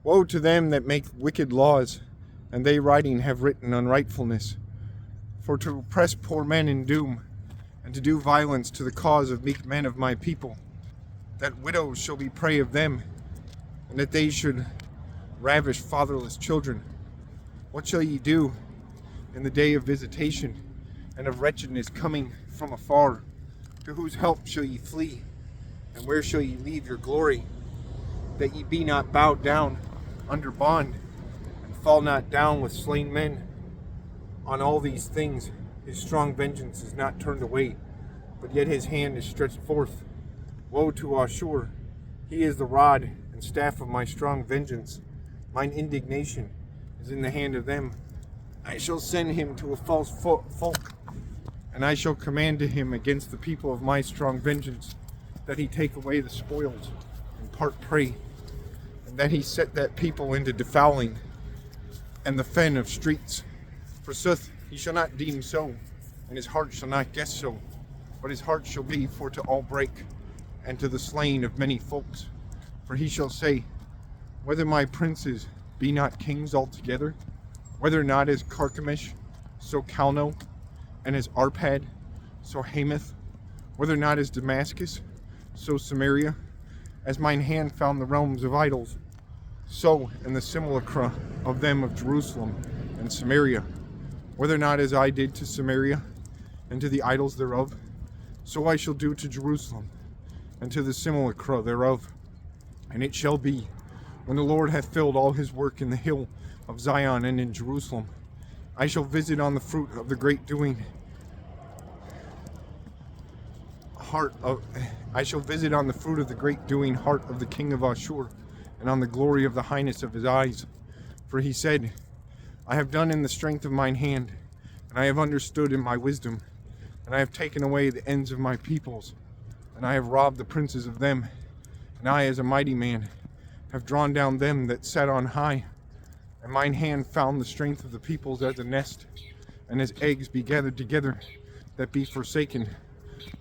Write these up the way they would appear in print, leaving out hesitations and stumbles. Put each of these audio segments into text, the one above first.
Woe to them that make wicked laws, and they writing have written unrightfulness. For to oppress poor men in doom, and to do violence to the cause of meek men of my people, that widows shall be prey of them, and that they should ravish fatherless children. What shall ye do in the day of visitation, and of wretchedness coming from afar? To whose help shall ye flee, and where shall ye leave your glory? That ye be not bowed down under bond, and fall not down with slain men. On all these things his strong vengeance is not turned away, but yet his hand is stretched forth. Woe to Ashur! He is the rod and staff of my strong vengeance. Mine indignation is in the hand of them. I shall send him to a false folk, and I shall command to him against the people of my strong vengeance, that he take away the spoils and part prey, and that he set that people into defouling and the fen of streets. Forsooth, he shall not deem so, and his heart shall not guess so, but his heart shall be for to all break, and to the slain of many folks. For he shall say, whether my princes be not kings altogether, whether not as Carchemish, so Calno, and as Arpad, so Hamath, whether not as Damascus, so Samaria, as mine hand found the realms of idols, so in the simulacra of them of Jerusalem and Samaria, whether not as I did to Samaria, and to the idols thereof, so I shall do to Jerusalem, and to the simulacra thereof. And it shall be, when the Lord hath filled all his work in the hill of Zion and in Jerusalem, I shall visit on the fruit of the great doing heart of the king of Ashur, and on the glory of the highness of his eyes. For he said, I have done in the strength of mine hand, and I have understood in my wisdom, and I have taken away the ends of my peoples, and I have robbed the princes of them, and I as a mighty man have drawn down them that sat on high, and mine hand found the strength of the peoples as a nest, and as eggs be gathered together that be forsaken.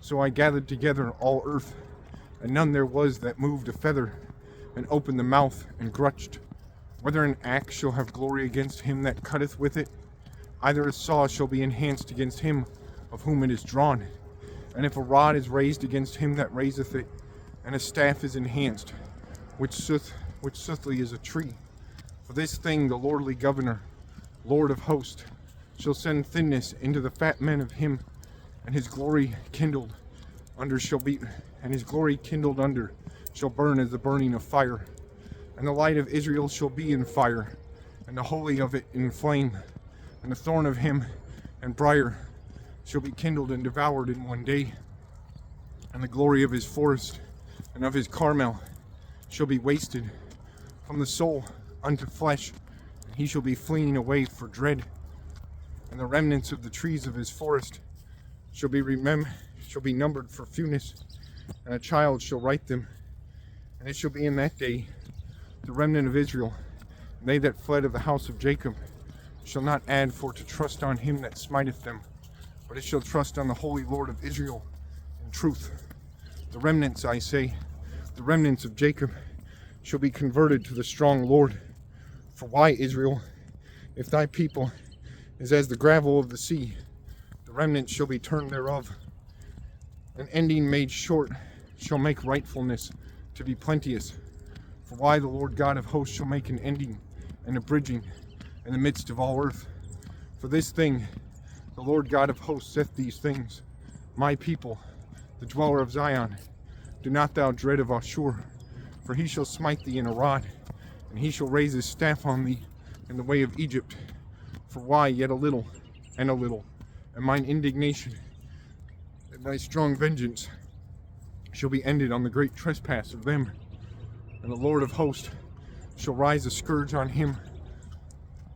So I gathered together all earth, and none there was that moved a feather, and opened the mouth, and grutched. Whether an axe shall have glory against him that cutteth with it, either a saw shall be enhanced against him of whom it is drawn. And if a rod is raised against him that raiseth it, and a staff is enhanced, which soothly is a tree. For this thing the lordly governor, Lord of hosts, shall send thinness into the fat men of him, and his glory kindled under shall burn as the burning of fire. And the light of Israel shall be in fire, and the holy of it in flame. And the thorn of him and briar shall be kindled and devoured in one day. And the glory of his forest and of his Carmel shall be wasted from the soul unto flesh, and he shall be fleeing away for dread. And the remnants of the trees of his forest shall be numbered for fewness, and a child shall write them. And it shall be in that day, the remnant of Israel, and they that fled of the house of Jacob, shall not add for to trust on him that smiteth them, but it shall trust on the Holy Lord of Israel in truth. The remnants, I say, the remnants of Jacob, shall be converted to the strong Lord. For why, Israel, if thy people is as the gravel of the sea, the remnant shall be turned thereof. An ending made short shall make rightfulness to be plenteous. For why the Lord God of hosts shall make an ending and a bridging in the midst of all earth. For this thing the Lord God of hosts saith these things, my people, the dweller of Zion, do not thou dread of Ashur, for he shall smite thee in a rod, and he shall raise his staff on thee in the way of Egypt. For why, yet a little, and mine indignation and thy strong vengeance shall be ended on the great trespass of them. And the Lord of hosts shall rise a scourge on him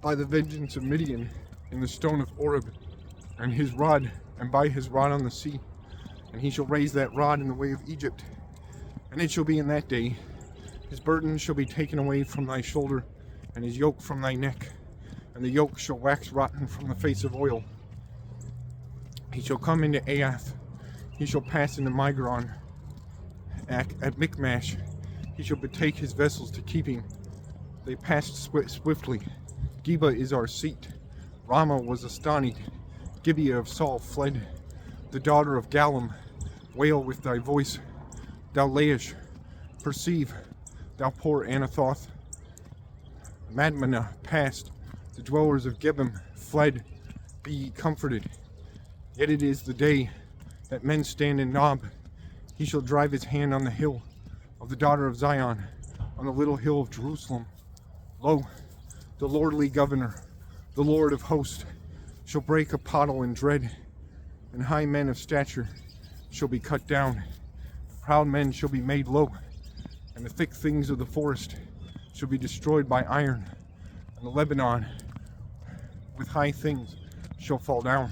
by the vengeance of Midian in the stone of Oreb, and by his rod on the sea. And he shall raise that rod in the way of Egypt. And it shall be in that day, his burden shall be taken away from thy shoulder, and his yoke from thy neck, and the yoke shall wax rotten from the face of oil. He shall come into Aath, he shall pass into Migron. At Michmash he shall betake his vessels to keeping, They passed swiftly. Geba is our seat. Ramah was astonished. Gibeah of Saul fled. The daughter of Gallim, wail with thy voice. Thou Laish, perceive, thou poor Anathoth. Madmenah passed. The dwellers of Gebim fled. Be ye comforted. Yet it is the day that men stand in Nob. He shall drive his hand on the hill of the daughter of Zion, on the little hill of Jerusalem. Lo, the lordly governor, the Lord of hosts, shall break a pottle in dread, and high men of stature shall be cut down. Proud men shall be made low, and the thick things of the forest shall be destroyed by iron, and the Lebanon with high things shall fall down.